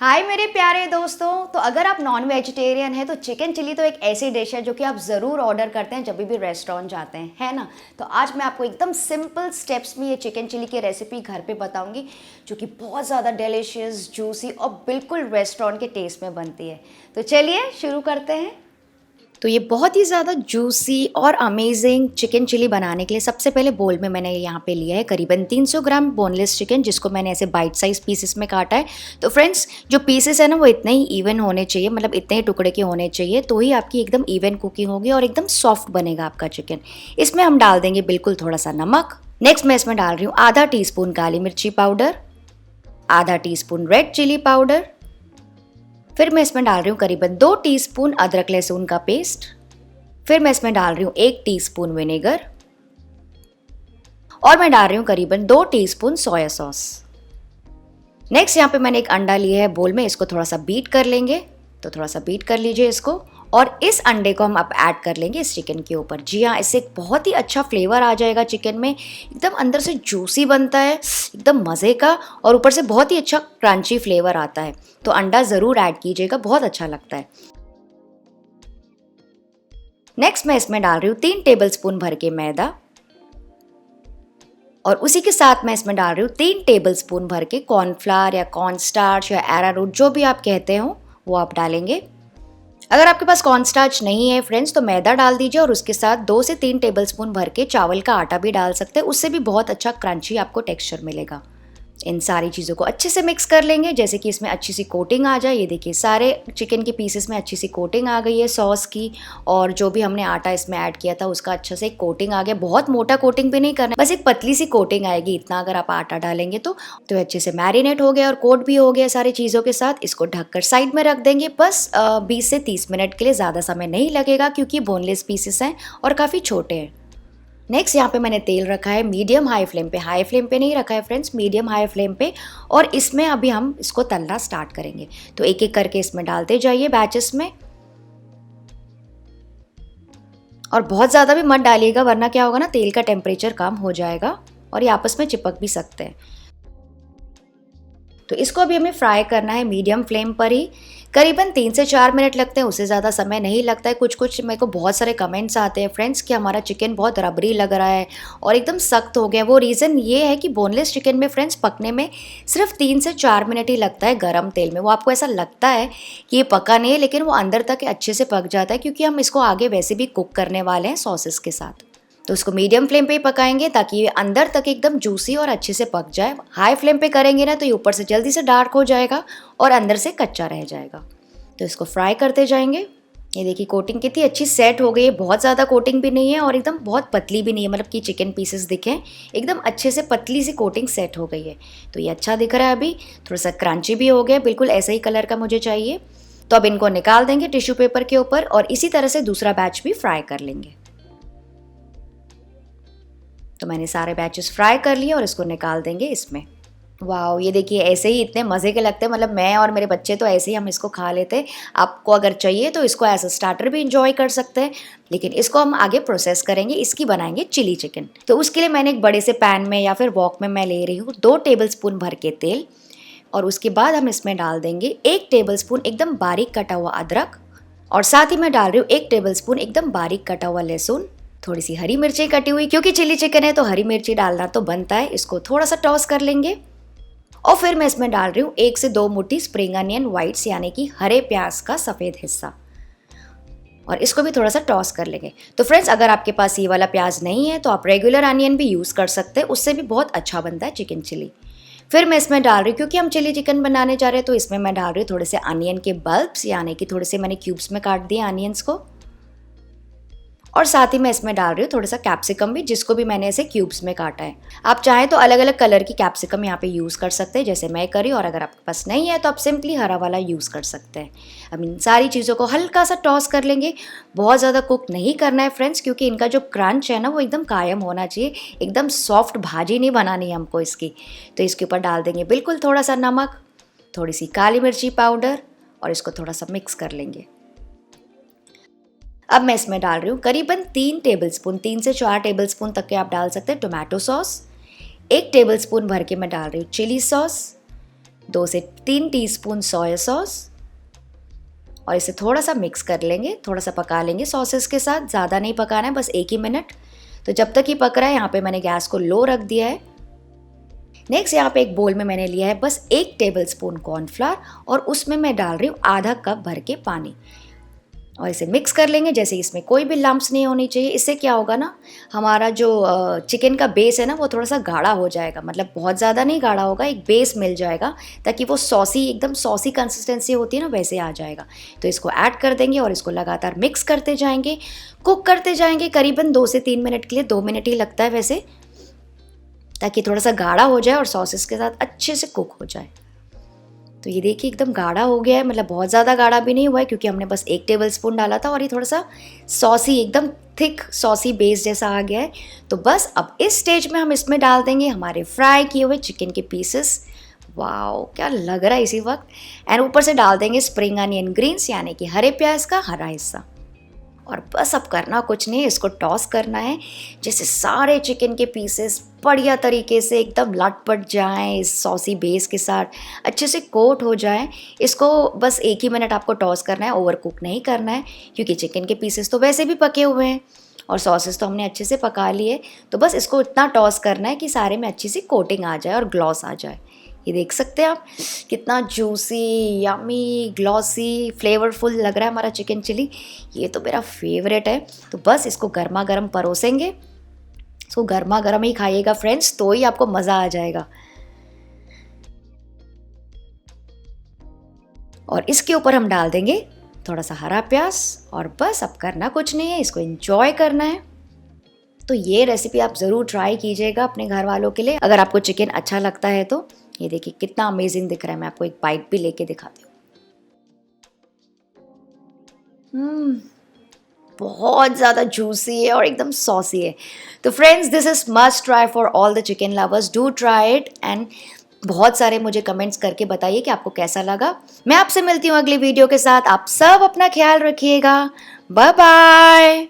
हाय मेरे प्यारे दोस्तों। तो अगर आप नॉन वेजिटेरियन हैं तो चिकन चिली तो एक ऐसी डिश है जो कि आप ज़रूर ऑर्डर करते हैं जब भी रेस्टोरेंट जाते हैं, है ना। तो आज मैं आपको एकदम सिंपल स्टेप्स में ये चिकन चिली की रेसिपी घर पे बताऊंगी जो कि बहुत ज़्यादा डिलीशियस, जूसी और बिल्कुल रेस्टोरेंट के टेस्ट में बनती है। तो चलिए शुरू करते हैं। तो ये बहुत ही ज़्यादा जूसी और अमेजिंग चिकन चिली बनाने के लिए सबसे पहले बोल में मैंने यहाँ पे लिया है करीबन 300 ग्राम बोनलेस चिकन, जिसको मैंने ऐसे बाइट साइज पीसेस में काटा है। तो फ्रेंड्स, जो पीसेस है ना वो इतने ही इवन होने चाहिए, मतलब इतने ही टुकड़े के होने चाहिए, तो ही आपकी एकदम इवन कुकिंग होगी और एकदम सॉफ्ट बनेगा आपका चिकन। इसमें हम डाल देंगे बिल्कुल थोड़ा सा नमक। नेक्स्ट मैं इसमें डाल रही हूँ आधा टीस्पून काली मिर्ची पाउडर, आधा टीस्पून रेड चिली पाउडर। फिर मैं इसमें डाल रही हूँ करीबन 2 टीस्पून अदरक लहसुन का पेस्ट। फिर मैं इसमें डाल रही हूँ 1 टीस्पून विनेगर और मैं डाल रही हूँ करीबन 2 टीस्पून सोया सॉस। नेक्स्ट यहाँ पे मैंने एक अंडा लिया है बोल में, इसको थोड़ा सा बीट कर लेंगे। तो थोड़ा सा बीट कर लीजिए इसको, और इस अंडे को हम अब ऐड कर लेंगे इस चिकन के ऊपर। जी हाँ, इससे एक बहुत ही अच्छा फ्लेवर आ जाएगा चिकन में, एकदम अंदर से जूसी बनता है, एकदम मज़े का, और ऊपर से बहुत ही अच्छा क्रंची फ्लेवर आता है। तो अंडा ज़रूर ऐड कीजिएगा, बहुत अच्छा लगता है। नेक्स्ट मैं इसमें डाल रही हूँ 3 टेबलस्पून भर के मैदा, और उसी के साथ मैं इसमें डाल रही हूँ 3 टेबलस्पून भर के कॉर्नफ्लावर या कॉर्नस्टार्च या एरारूट, जो भी आप कहते हो वो आप डालेंगे। अगर आपके पास कॉर्नस्टार्च नहीं है फ्रेंड्स तो मैदा डाल दीजिए, और उसके साथ 2 से 3 टेबलस्पून भर के चावल का आटा भी डाल सकते हैं, उससे भी बहुत अच्छा क्रंची आपको टेक्सचर मिलेगा। इन सारी चीज़ों को अच्छे से मिक्स कर लेंगे, जैसे कि इसमें अच्छी सी कोटिंग आ जाए। ये देखिए सारे चिकन के पीसेस में अच्छी सी कोटिंग आ गई है सॉस की, और जो भी हमने आटा इसमें ऐड किया था उसका अच्छा से एक कोटिंग आ गया। बहुत मोटा कोटिंग भी नहीं करना, बस एक पतली सी कोटिंग आएगी, इतना अगर आप आटा डालेंगे तो अच्छे से मैरिनेट हो गया और कोट भी हो गया सारी चीज़ों के साथ। इसको ढककर साइड में रख देंगे बस 20 से 30 मिनट के लिए, ज़्यादा समय नहीं लगेगा क्योंकि बोनलेस पीसेस हैं और काफ़ी छोटे हैं। नेक्स्ट यहाँ पे मैंने तेल रखा है मीडियम हाई फ्लेम पे, हाई फ्लेम पे नहीं रखा है फ्रेंड्स, मीडियम हाई फ्लेम पे, और इसमें अभी हम इसको तलना स्टार्ट करेंगे। तो एक एक करके इसमें डालते जाइए बैचेस में, और बहुत ज़्यादा भी मत डालिएगा वरना क्या होगा ना, तेल का टेम्परेचर कम हो जाएगा और ये आपस में चिपक भी सकते हैं। तो इसको अभी हमें फ्राई करना है मीडियम फ्लेम पर ही, करीबन 3 से 4 मिनट लगते हैं, उससे ज़्यादा समय नहीं लगता है। कुछ मेरे को बहुत सारे कमेंट्स आते हैं फ्रेंड्स कि हमारा चिकन बहुत रबरी लग रहा है और एकदम सख्त हो गया। वो रीज़न ये है कि बोनलेस चिकन में फ्रेंड्स पकने में सिर्फ 3 से 4 मिनट ही लगता है गर्म तेल में। वो आपको ऐसा लगता है कि ये पका नहीं है, लेकिन वो अंदर तक अच्छे से पक जाता है क्योंकि हम इसको आगे वैसे भी कुक करने वाले हैं सॉसेस के साथ। तो इसको मीडियम फ्लेम पे ही पकाएंगे ताकि ये अंदर तक एकदम जूसी और अच्छे से पक जाए। हाई फ्लेम पे करेंगे ना तो ये ऊपर से जल्दी से डार्क हो जाएगा और अंदर से कच्चा रह जाएगा। तो इसको फ्राई करते जाएंगे। ये देखिए कोटिंग कितनी अच्छी सेट हो गई है, बहुत ज़्यादा कोटिंग भी नहीं है और एकदम बहुत पतली भी नहीं है, मतलब कि चिकन पीसेस दिखें, एकदम अच्छे से पतली सी कोटिंग सेट हो गई है। तो ये अच्छा दिख रहा है, अभी थोड़ा सा क्रंची भी हो गया, बिल्कुल ऐसे ही कलर का मुझे चाहिए। तो अब इनको निकाल देंगे टिश्यू पेपर के ऊपर और इसी तरह से दूसरा बैच भी फ्राई कर लेंगे। तो मैंने सारे बैचेस फ्राई कर लिए और इसको निकाल देंगे इसमें। वाओ, ये देखिए ऐसे ही इतने मज़े के लगते हैं, मतलब मैं और मेरे बच्चे तो ऐसे ही हम इसको खा लेते हैं। आपको अगर चाहिए तो इसको एज अ स्टार्टर भी इंजॉय कर सकते हैं, लेकिन इसको हम आगे प्रोसेस करेंगे, इसकी बनाएंगे चिली चिकन। तो उसके लिए मैंने एक बड़े से पैन में या फिर वॉक में मैं ले रही हूँ 2 टेबलस्पून भर के तेल, और उसके बाद हम इसमें डाल देंगे 1 टेबलस्पून एकदम बारीक कटा हुआ अदरक, और साथ ही मैं डाल रही हूँ 1 टेबलस्पून एकदम बारीक कटा हुआ लहसुन, थोड़ी सी हरी मिर्ची कटी हुई, क्योंकि चिली चिकन है तो हरी मिर्ची डालना तो बनता है। इसको थोड़ा सा टॉस कर लेंगे, और फिर मैं इसमें डाल रही हूँ 1 से 2 मुट्ठी स्प्रिंग अनियन वाइट्स, यानी कि हरे प्याज का सफ़ेद हिस्सा, और इसको भी थोड़ा सा टॉस कर लेंगे। तो फ्रेंड्स, अगर आपके पास ये वाला प्याज नहीं है तो आप रेगुलर अनियन भी यूज़ कर सकते हैं, उससे भी बहुत अच्छा बनता है चिकन चिली। फिर मैं इसमें डाल रही हूँ, क्योंकि हम चिली चिकन बनाने जा रहे हैं तो इसमें मैं डाल रही हूँ थोड़े से अनियन के बल्ब्स, यानी कि थोड़े से मैंने क्यूब्स में काट दिए अनियंस को, और साथ ही मैं इसमें डाल रही हूँ थोड़ा सा कैप्सिकम भी, जिसको भी मैंने ऐसे क्यूब्स में काटा है। आप चाहें तो अलग अलग कलर की कैप्सिकम यहाँ पे यूज़ कर सकते हैं, जैसे मैं करी, और अगर आपके पास नहीं है तो आप सिंपली हरा वाला यूज़ कर सकते हैं। अब इन सारी चीज़ों को हल्का सा टॉस कर लेंगे, बहुत ज़्यादा कुक नहीं करना है फ्रेंड्स, क्योंकि इनका जो क्रंच है ना वो एकदम कायम होना चाहिए, एकदम सॉफ्ट भाजी नहीं बनानी है हमको इसकी। तो इसके ऊपर डाल देंगे बिल्कुल थोड़ा सा नमक, थोड़ी सी काली मिर्ची पाउडर, और इसको थोड़ा सा मिक्स कर लेंगे। अब मैं इसमें डाल रही हूँ करीबन 3 टेबलस्पून, 3 से 4 टेबलस्पून तक के आप डाल सकते हैं टोमेटो सॉस। 1 टेबलस्पून भर के मैं डाल रही हूँ चिली सॉस, 2 से 3 टीस्पून सोया सॉस और इसे थोड़ा सा मिक्स कर लेंगे, थोड़ा सा पका लेंगे सॉसेस के साथ, ज़्यादा नहीं पकाना है, बस 1 ही मिनट। तो जब तक ये पक रहा है यहाँ पे मैंने गैस को लो रख दिया है। नेक्स्ट यहाँ पे एक बोल में मैंने लिया है बस 1 टेबलस्पून कॉर्नफ्लावर और उसमें मैं डाल रही हूँ आधा कप भर के पानी और इसे मिक्स कर लेंगे। जैसे इसमें कोई भी लम्प्स नहीं होनी चाहिए। इससे क्या होगा ना, हमारा जो चिकन का बेस है ना वो थोड़ा सा गाढ़ा हो जाएगा, मतलब बहुत ज़्यादा नहीं गाढ़ा होगा, एक बेस मिल जाएगा ताकि वो सॉसी, एकदम सॉसी कंसिस्टेंसी होती है ना वैसे आ जाएगा। तो इसको ऐड कर देंगे और इसको लगातार मिक्स करते जाएंगे, कुक करते जाएंगे करीबन 2 से 3 मिनट के लिए। 2 मिनट ही लगता है वैसे, ताकि थोड़ा सा गाढ़ा हो जाए और सॉसेस के साथ अच्छे से कुक हो जाए। तो ये देखिए एकदम गाढ़ा हो गया है, मतलब बहुत ज़्यादा गाढ़ा भी नहीं हुआ है क्योंकि हमने बस 1 टेबलस्पून डाला था और ये थोड़ा सा सॉसी, एकदम थिक सॉसी बेस जैसा आ गया है। तो बस अब इस स्टेज में हम इसमें डाल देंगे हमारे फ्राई किए हुए चिकन के पीसेस। वाओ क्या लग रहा है इसी वक्त। एंड ऊपर से डाल देंगे स्प्रिंग अनियन ग्रीन्स, यानी कि हरे प्याज का हरा हिस्सा। और बस अब करना कुछ नहीं, इसको टॉस करना है जैसे सारे चिकन के पीसेस बढ़िया तरीके से एकदम लटपट जाएं, इस सॉसी बेस के साथ अच्छे से कोट हो जाएं। इसको बस 1 ही मिनट आपको टॉस करना है, ओवर कुक नहीं करना है क्योंकि चिकन के पीसेस तो वैसे भी पके हुए हैं और सॉसेस तो हमने अच्छे से पका लिए। तो बस इसको इतना टॉस करना है कि सारे में अच्छी सी कोटिंग आ जाए और ग्लॉस आ जाए। ये देख सकते हैं आप कितना जूसी, यमी, ग्लॉसी, फ्लेवरफुल लग रहा है हमारा चिकन चिली। ये तो मेरा फेवरेट है। तो बस इसको गर्मा गर्म परोसेंगे, इसको गर्मा गर्म ही खाइएगा फ्रेंड्स, तो ही आपको मज़ा आ जाएगा। और इसके ऊपर हम डाल देंगे थोड़ा सा हरा प्याज और बस अब करना कुछ नहीं है, इसको एंजॉय करना है। तो ये रेसिपी आप ज़रूर ट्राई कीजिएगा अपने घर वालों के लिए, अगर आपको चिकन अच्छा लगता है तो। ये देखिए कितना अमेजिंग दिख रहा है, मैं आपको एक बाइट भी लेके दिखाती हूँ। बहुत ज़्यादा जूसी है और एकदम सॉसी है। तो friends this is must try for all the chicken lovers, do try it and बहुत सारे मुझे कमेंट्स करके बताइए कि आपको कैसा लगा। मैं आपसे मिलती हूँ अगली वीडियो के साथ। आप सब अपना ख्याल रखिएगा। Bye bye.